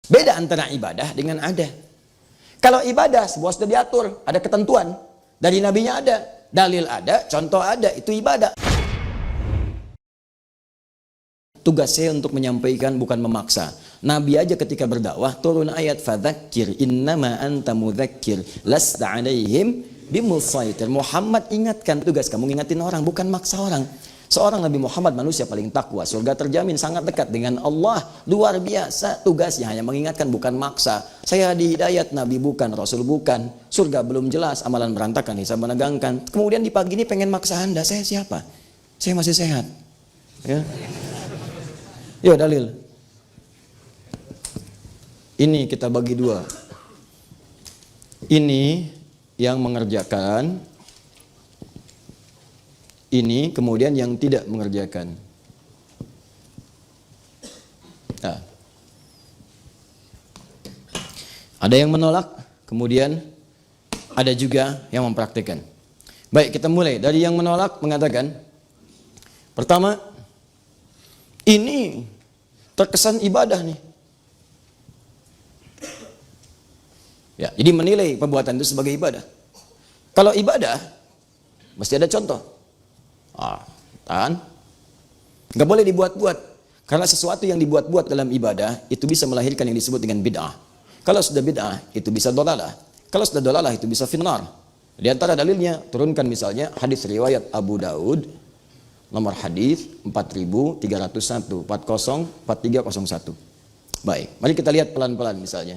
Beda antara ibadah dengan ada. Kalau ibadah, sebuah sudah diatur, ada ketentuan. Dari nabinya ada, dalil ada, contoh ada, itu ibadah. Tugas saya untuk menyampaikan, bukan memaksa. Nabi aja ketika berdakwah turun ayat fadzakir innama anta mudzakir lasta alaihim bimusaitir. Muhammad ingatkan, tugas kamu ngingatin orang, bukan maksa orang. Seorang Nabi Muhammad manusia paling takwa, surga terjamin, sangat dekat dengan Allah, luar biasa. Tugasnya hanya mengingatkan, bukan maksa. Saya di hidayat, Nabi bukan, Rasul bukan, surga belum jelas, amalan berantakan, hisab menegangkan. Kemudian di pagi ini pengen maksa Anda, saya siapa? Saya masih sehat. Ya. Yuk dalil. Ini kita bagi dua. Ini yang mengerjakan, ini kemudian yang tidak mengerjakan. Nah. Ada yang menolak, kemudian ada juga yang mempraktikkan. Baik, kita mulai dari yang menolak, mengatakan pertama, ini terkesan ibadah nih. Ya, jadi menilai perbuatan itu sebagai ibadah. Kalau ibadah, mesti ada contoh. Nggak boleh dibuat-buat. Karena sesuatu yang dibuat-buat dalam ibadah, itu bisa melahirkan yang disebut dengan bid'ah. Kalau sudah bid'ah, itu bisa dolalah. Kalau sudah dolalah, itu bisa finnar. Di antara dalilnya, turunkan misalnya hadis riwayat Abu Daud, nomor hadis 4301, 4301. Baik, mari kita lihat pelan-pelan misalnya.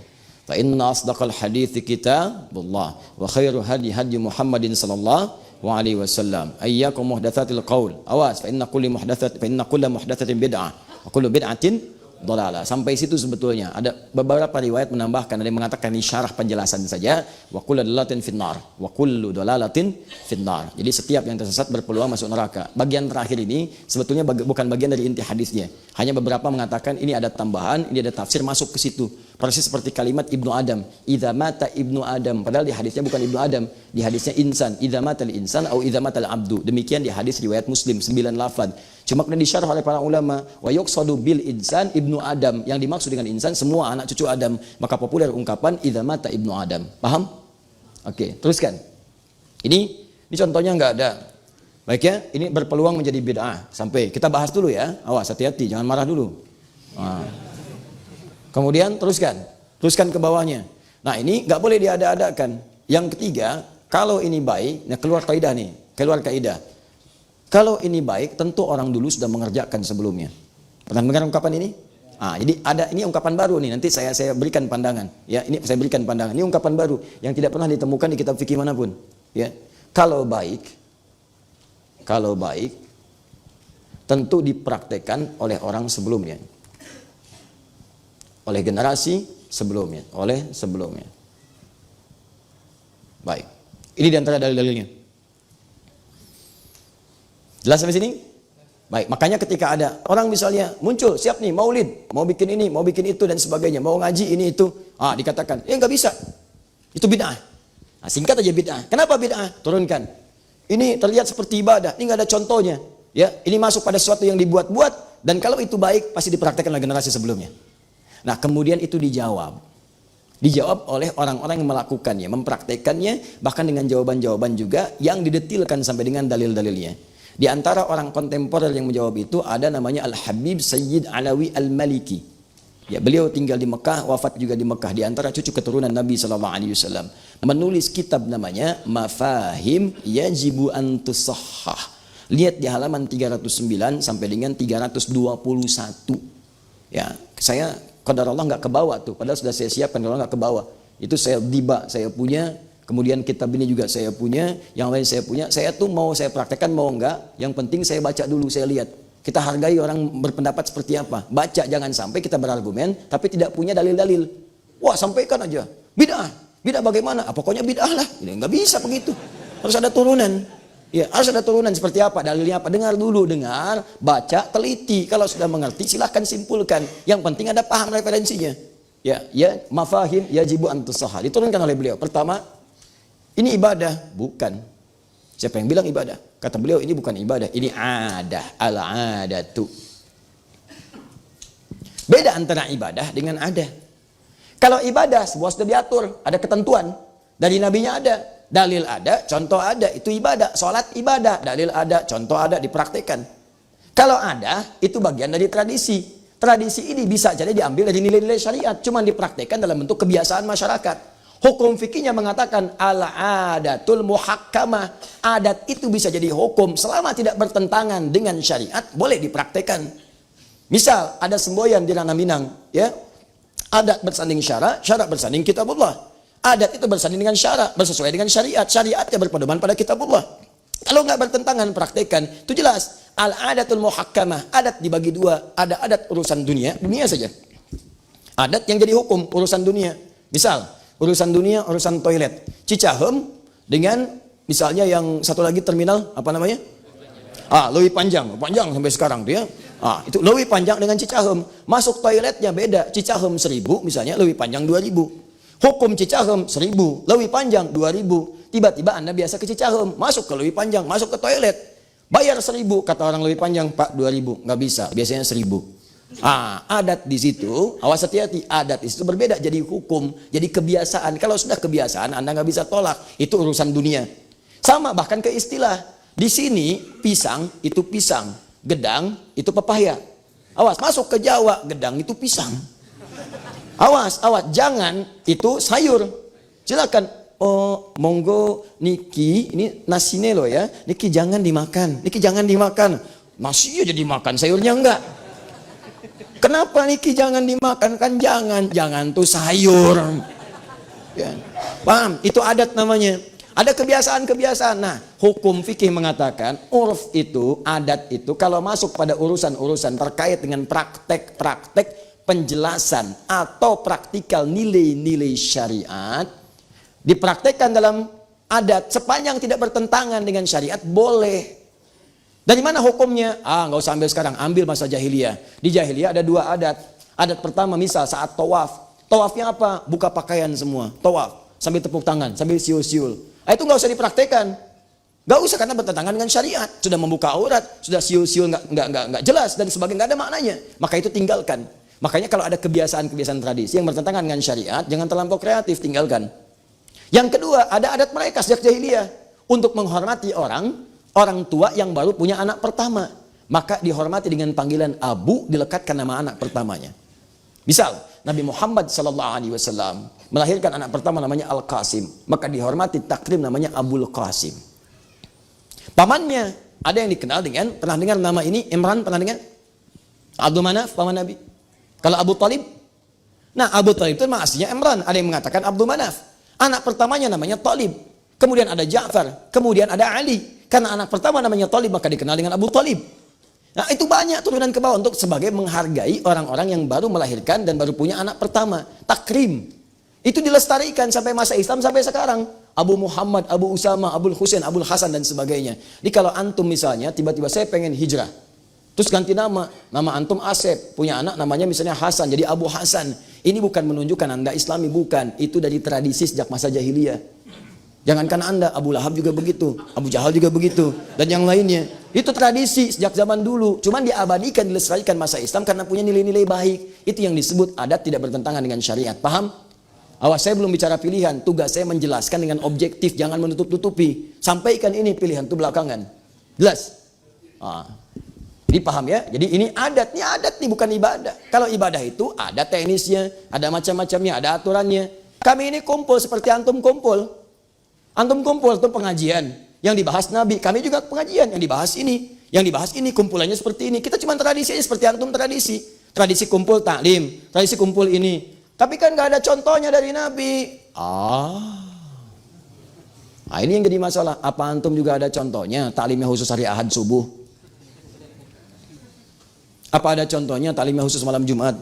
Fa inna asdaqal hadithi kitabullah wa khairu hadi hadi Muhammadin sallallahu alaihi wasallam. Ayyakum muhdatsatil qaul. Awas, fa inna kulla muhdatsatin bid'ah wa kullu bid'atin dhalalah. Sampai situ sebetulnya. Ada beberapa riwayat menambahkan, ada yang mengatakan ini syarah penjelasan saja, wa kullu dhalalatin finnar, wa kullu dhalalatin finnar. Jadi setiap yang tersesat berpeluang masuk neraka. Bagian terakhir ini sebetulnya bukan bagian dari inti hadisnya. Hanya beberapa mengatakan ini ada tambahan, ini ada tafsir masuk ke situ. Persis seperti kalimat Ibnu Adam, idza mata Ibnu Adam, padahal di hadisnya bukan Ibnu Adam, di hadisnya insan, idza mata al-insan atau idza mata al-abdu. Demikian di hadis riwayat Muslim 9 lafaz. Cuma kemudian disyarah oleh para ulama, wa yuqsadu bil insan Ibnu Adam, yang dimaksud dengan insan semua anak cucu Adam. Maka populer ungkapan idza mata Ibnu Adam. Paham? Oke, teruskan. Ini contohnya enggak ada. Baik ya, ini berpeluang menjadi bid'ah. Sampai kita bahas dulu ya. Awas, hati-hati, jangan marah dulu. Kemudian teruskan ke bawahnya. Nah, ini nggak boleh diada-adakan. Yang ketiga, kalau ini baik, nah keluar kaidah nih, keluar kaidah. Kalau ini baik, tentu orang dulu sudah mengerjakan sebelumnya. Pernah dengar ungkapan ini? Jadi ada ini ungkapan baru nih. Nanti saya berikan pandangan. Ya, ini saya berikan pandangan. Ini ungkapan baru yang tidak pernah ditemukan di kitab fikih manapun. Ya, kalau baik, tentu dipraktekkan oleh orang sebelumnya. Oleh generasi sebelumnya, Baik, ini diantara dalil-dalilnya. Jelas sampai sini? Baik, makanya ketika ada orang misalnya muncul, siap nih maulid, mau bikin ini, mau bikin itu dan sebagainya, mau ngaji ini itu, dikatakan, nggak bisa, itu bid'ah. Singkat aja bid'ah. Kenapa bid'ah? Turunkan. Ini terlihat seperti ibadah, ini nggak ada contohnya. Ya, ini masuk pada sesuatu yang dibuat-buat, dan kalau itu baik pasti dipraktekkan oleh generasi sebelumnya. Nah, kemudian itu dijawab oleh orang-orang yang melakukannya, mempraktekannya, bahkan dengan jawaban-jawaban juga yang didetilkan sampai dengan dalil-dalilnya. Di antara orang kontemporer yang menjawab itu ada namanya Al-Habib Sayyid Alawi Al-Maliki. Ya, beliau tinggal di Mekah, wafat juga di Mekah, di antara cucu keturunan Nabi SAW. Menulis kitab namanya Mafahim Yajibu an Tusahhah. Lihat di halaman 309 sampai dengan 321. Ya, saya qadarullah nggak ke bawah tuh, padahal sudah saya siapkan, kalau nggak ke bawah. Itu saya punya, kemudian kitab ini juga saya punya, yang lain saya punya. Saya tuh mau saya praktekkan mau enggak, yang penting saya baca dulu, saya lihat. Kita hargai orang berpendapat seperti apa. Baca, jangan sampai kita berargumen tapi tidak punya dalil-dalil. Wah, sampaikan aja. Bid'ah bagaimana? Pokoknya bid'ah lah. Ini nggak bisa begitu. Harus ada turunan. Ya, harus ada turunan seperti apa, dalilnya apa, dengar dulu, baca, teliti. Kalau sudah mengerti silahkan simpulkan. Yang penting ada paham referensinya. Ya, mafahim yajibu an tusahhah. Diturunkan oleh beliau. Pertama, ini ibadah, bukan. Siapa yang bilang ibadah? Kata beliau ini bukan ibadah, ini adah, al-adatu. Beda antara ibadah dengan adah. Kalau ibadah, semua sudah diatur, ada ketentuan. Dari nabinya ada, dalil ada, contoh ada, itu ibadah. Sholat ibadah, dalil ada, contoh ada, dipraktikkan. Kalau ada, itu bagian dari tradisi. Tradisi ini bisa jadi diambil dari nilai-nilai syariat, cuma dipraktikkan dalam bentuk kebiasaan masyarakat. Hukum fikihnya mengatakan al-adatul muhakkamah. Adat itu bisa jadi hukum selama tidak bertentangan dengan syariat, boleh dipraktikkan. Misal ada semboyan di Ranah Minang, ya. Adat bersanding syarak, syarak bersanding kitabullah. Adat itu bersanding dengan syarak, bersesuaian dengan syariat. Syariatnya berpedoman pada kitabullah. Kalau nggak bertentangan, praktekkan. Itu jelas. Al-adatul muhakkamah. Adat dibagi dua. Ada adat urusan dunia, dunia saja. Adat yang jadi hukum, urusan dunia. Misal, urusan dunia, urusan toilet. Cicahem dengan misalnya yang satu lagi terminal, apa namanya? Leuwi Panjang. Panjang sampai sekarang dia. Itu Leuwi Panjang dengan Cicahem. Masuk toiletnya beda. Cicahem 1.000 misalnya, Leuwi Panjang 2.000. Hukum Cicahem 1.000, Leuwi Panjang 2.000. Tiba-tiba Anda biasa ke Cicahem, masuk ke Leuwi Panjang, masuk ke toilet. Bayar 1.000, kata orang Leuwi Panjang, Pak 2.000. Nggak bisa, biasanya 1.000. Adat di situ, awas hati-hati, adat di situ berbeda jadi hukum, jadi kebiasaan. Kalau sudah kebiasaan, Anda nggak bisa tolak. Itu urusan dunia. Sama bahkan ke istilah. Di sini pisang itu pisang, gedang itu pepaya. Awas, masuk ke Jawa, gedang itu pisang. Awas, jangan itu sayur. Silakan. Oh, monggo niki, ini nasine loh ya. Niki jangan dimakan. Niki jangan dimakan. Nasi aja dimakan, sayurnya enggak. Kenapa niki jangan dimakan? Kan jangan tuh sayur. Ya. Paham? Itu adat namanya. Ada kebiasaan-kebiasaan. Nah, hukum fikih mengatakan urf itu, adat itu kalau masuk pada urusan-urusan terkait dengan praktek-praktek penjelasan atau praktikal nilai-nilai syariat, dipraktekkan dalam adat sepanjang tidak bertentangan dengan syariat, boleh. Dari mana hukumnya? Nggak usah ambil sekarang, ambil masa jahiliyah. Di jahiliyah ada dua adat. Adat pertama misal saat tawaf. Tawafnya apa? Buka pakaian semua. Tawaf. Sambil tepuk tangan, sambil siul-siul. Itu nggak usah dipraktekkan. Nggak usah karena bertentangan dengan syariat. Sudah membuka aurat, sudah siul-siul nggak jelas dan sebagainya, nggak ada maknanya. Maka itu tinggalkan. Makanya kalau ada kebiasaan-kebiasaan tradisi yang bertentangan dengan syariat, jangan terlampau kreatif, tinggalkan. Yang kedua, ada adat mereka sejak jahiliyah untuk menghormati orang tua yang baru punya anak pertama. Maka dihormati dengan panggilan abu, dilekatkan nama anak pertamanya. Misal, Nabi Muhammad SAW melahirkan anak pertama namanya Al-Qasim. Maka dihormati takrim namanya Abul Qasim. Pamannya, ada yang dikenal dengan, pernah dengar nama ini, Imran, pernah dengar? Abdul Manaf, paman Nabi. Kalau Abu Talib, nah Abu Talib itu memang aslinya Imran. Ada yang mengatakan Abdul Manaf. Anak pertamanya namanya Talib. Kemudian ada Ja'far. Kemudian ada Ali. Karena anak pertama namanya Talib, maka dikenal dengan Abu Talib. Nah itu banyak turunan ke bawah untuk sebagai menghargai orang-orang yang baru melahirkan dan baru punya anak pertama. Takrim. Itu dilestarikan sampai masa Islam sampai sekarang. Abu Muhammad, Abu Usama, Abul Husain, Abul Hasan dan sebagainya. Jadi kalau antum misalnya tiba-tiba saya pengen hijrah. Terus ganti nama antum Asep, punya anak namanya misalnya Hasan, jadi Abu Hasan. Ini bukan menunjukkan Anda Islami, bukan. Itu dari tradisi sejak masa jahiliyah. Jangankan Anda, Abu Lahab juga begitu, Abu Jahal juga begitu, dan yang lainnya. Itu tradisi sejak zaman dulu. Cuman diabadikan, dilestarikan masa Islam karena punya nilai-nilai baik. Itu yang disebut adat tidak bertentangan dengan syariat. Paham? Awas, saya belum bicara pilihan. Tugas saya menjelaskan dengan objektif, jangan menutup-tutupi. Sampaikan ini pilihan itu belakangan. Jelas? Jadi paham ya? Jadi ini adat nih bukan ibadah. Kalau ibadah itu ada teknisnya, ada macam-macamnya, ada aturannya. Kami ini kumpul seperti antum kumpul. Antum kumpul itu pengajian yang dibahas Nabi, kami juga pengajian yang dibahas ini. Yang dibahas ini kumpulannya seperti ini. Kita cuma tradisinya seperti antum tradisi. Tradisi kumpul taklim, tradisi kumpul ini. Tapi kan nggak ada contohnya dari Nabi. Ini yang jadi masalah. Apa antum juga ada contohnya taklimnya khusus hari Ahad subuh? Apa ada contohnya taklimnya khusus malam Jumat?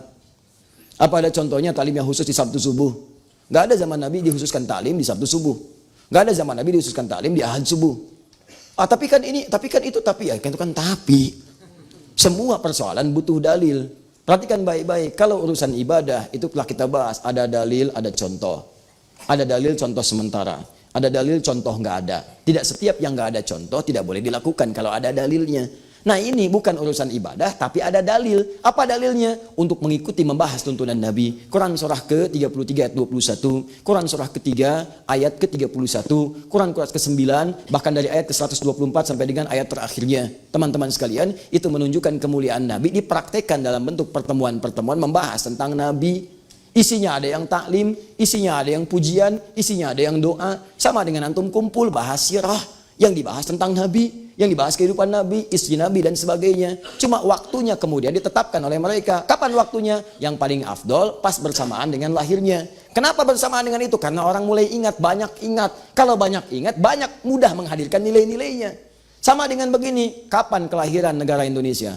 Apa ada contohnya taklimnya khusus di Sabtu subuh? Nggak ada zaman Nabi dikhususkan taklim di Sabtu subuh. Nggak ada zaman Nabi dikhususkan taklim di Ahad subuh. Tapi kan ini, tapi kan itu, tapi ya, itu kan tapi. Semua persoalan butuh dalil. Perhatikan baik-baik. Kalau urusan ibadah itu telah kita bahas. Ada dalil, ada contoh. Ada dalil, contoh sementara. Ada dalil, contoh nggak ada. Tidak setiap yang nggak ada contoh tidak boleh dilakukan kalau ada dalilnya. Nah ini bukan urusan ibadah, tapi ada dalil. Apa dalilnya? Untuk mengikuti membahas tuntunan Nabi. Quran surah ke-33 ayat 21, Quran surah ketiga ayat ke-31, Quran surah ke-9, bahkan dari ayat ke-124 sampai dengan ayat terakhirnya. Teman-teman sekalian, itu menunjukkan kemuliaan Nabi dipraktekkan dalam bentuk pertemuan-pertemuan membahas tentang Nabi. Isinya ada yang taklim, isinya ada yang pujian, isinya ada yang doa. Sama dengan antum kumpul bahas sirah, yang dibahas tentang Nabi, yang dibahas kehidupan Nabi, istri Nabi dan sebagainya. Cuma waktunya kemudian ditetapkan oleh mereka. Kapan waktunya? Yang paling afdol pas bersamaan dengan lahirnya. Kenapa bersamaan dengan itu? Karena orang mulai ingat, banyak ingat. Kalau banyak ingat, banyak mudah menghadirkan nilai-nilainya. Sama dengan begini, kapan kelahiran negara Indonesia?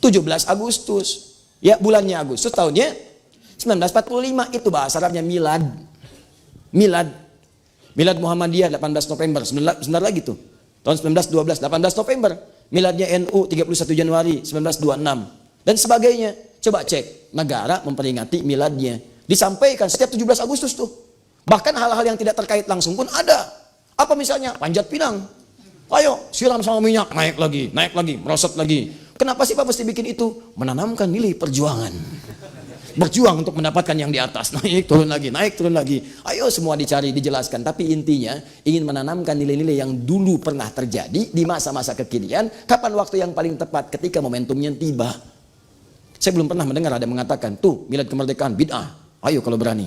17 Agustus. Ya, bulannya Agustus, tahunnya 1945. Itu bahasa Arabnya milad. Milad. Milad Muhammadiyah 18 November. Sebentar lagi tuh. Tahun 1912, 18 November. Miladnya NU 31 Januari 1926. Dan sebagainya. Coba cek. Negara memperingati miladnya. Disampaikan setiap 17 Agustus tuh. Bahkan hal-hal yang tidak terkait langsung pun ada. Apa misalnya? Panjat pinang. Ayo siram sama minyak. Naik lagi, merosot lagi. Kenapa sih Pak mesti bikin itu? Menanamkan nilai perjuangan. Berjuang untuk mendapatkan yang di atas. Naik turun lagi. Ayo semua dicari, dijelaskan. Tapi intinya ingin menanamkan nilai-nilai yang dulu pernah terjadi di masa-masa kekinian. Kapan waktu yang paling tepat? Ketika momentumnya tiba. Saya belum pernah mendengar ada mengatakan, tuh milad kemerdekaan bid'ah. Ayo kalau berani.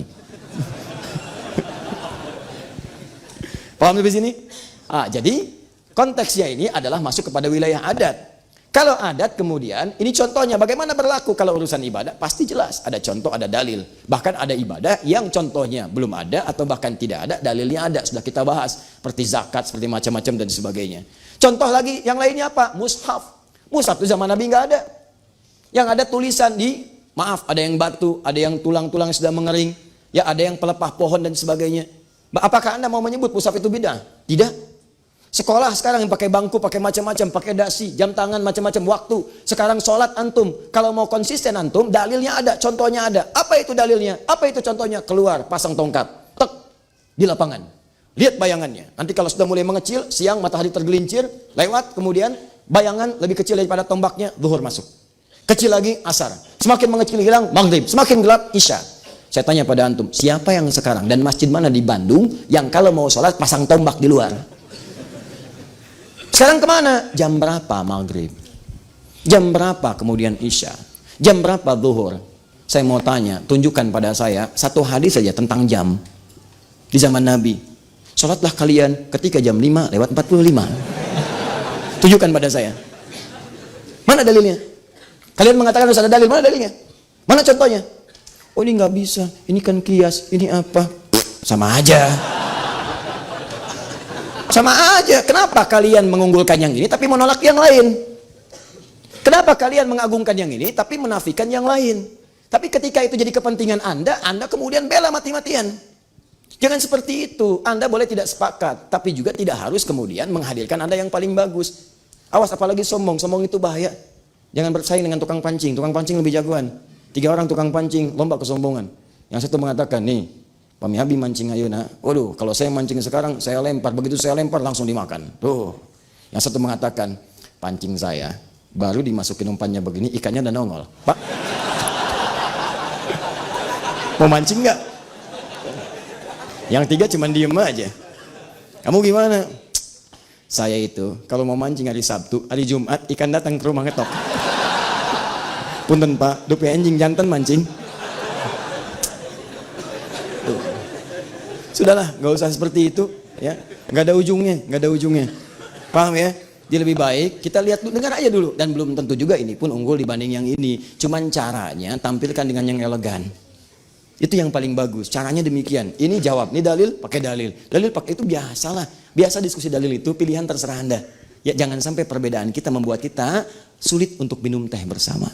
Paham sampai sini? Jadi konteksnya ini adalah masuk kepada wilayah adat. Kalau adat kemudian, ini contohnya bagaimana berlaku kalau urusan ibadah, pasti jelas. Ada contoh, ada dalil. Bahkan ada ibadah yang contohnya belum ada atau bahkan tidak ada, dalilnya ada. Sudah kita bahas. Seperti zakat, seperti macam-macam dan sebagainya. Contoh lagi, yang lainnya apa? Mushaf. Mushaf itu zaman Nabi nggak ada. Yang ada tulisan maaf, ada yang batu, ada yang tulang-tulang sudah mengering. Ya, ada yang pelepah pohon dan sebagainya. Apakah Anda mau menyebut mushaf itu bid'ah? Tidak. Sekolah sekarang yang pakai bangku, pakai macam-macam, pakai dasi, jam tangan, macam-macam waktu. Sekarang sholat antum, kalau mau konsisten antum, dalilnya ada, contohnya ada. Apa itu dalilnya? Apa itu contohnya? Keluar, pasang tongkat, tek, di lapangan. Lihat bayangannya. Nanti kalau sudah mulai mengecil, siang matahari tergelincir, lewat, kemudian bayangan lebih kecil daripada tombaknya, zuhur masuk. Kecil lagi, asar. Semakin mengecil hilang, maghrib. Semakin gelap, isya. Saya tanya pada antum, siapa yang sekarang dan masjid mana di Bandung yang kalau mau sholat pasang tombak di luar? Sekarang kemana? Jam berapa maghrib? Jam berapa kemudian isya? Jam berapa zuhur? Saya mau tanya, tunjukkan pada saya satu hadis saja tentang jam di zaman Nabi. Sholatlah kalian ketika jam 5:45. Tunjukkan pada saya. Mana dalilnya? Kalian mengatakan harus ada dalil, mana dalilnya? Mana contohnya? Oh ini nggak bisa, ini kan kias, ini apa? Sama aja. Sama aja. Kenapa kalian mengunggulkan yang ini tapi menolak yang lain? Kenapa kalian mengagungkan yang ini tapi menafikan yang lain? Tapi ketika itu jadi kepentingan Anda kemudian bela mati-matian. Jangan seperti itu. Anda boleh tidak sepakat, tapi juga tidak harus kemudian menghadirkan Anda yang paling bagus. Awas apalagi sombong. Sombong itu bahaya. Jangan bersaing dengan tukang pancing. Tukang pancing lebih jagoan. 3 orang tukang pancing lomba kesombongan. Yang satu mengatakan, nih Pami Abi mancing ayeuna. Waduh, kalau saya mancing sekarang, saya lempar. Begitu saya lempar, langsung dimakan. Tuh. Yang satu mengatakan, pancing saya, baru dimasukin umpannya begini, ikannya udah nongol. Pak, mau mancing nggak? Yang 3 cuma diem aja. Kamu gimana? Saya itu, kalau mau mancing hari Sabtu, hari Jumat, ikan datang ke rumah ngetok. Punten Pak, dupe anjing jantan mancing. Sudahlah, nggak usah seperti itu, ya. Nggak ada ujungnya. Paham ya? Dia lebih baik kita lihat dulu, dengar aja dulu, dan belum tentu juga ini pun unggul dibanding yang ini. Cuman caranya tampilkan dengan yang elegan. Itu yang paling bagus. Caranya demikian. Ini jawab, ini dalil, pakai dalil. Dalil pakai itu biasalah. Biasa diskusi dalil itu pilihan terserah Anda. Ya jangan sampai perbedaan kita membuat kita sulit untuk minum teh bersama.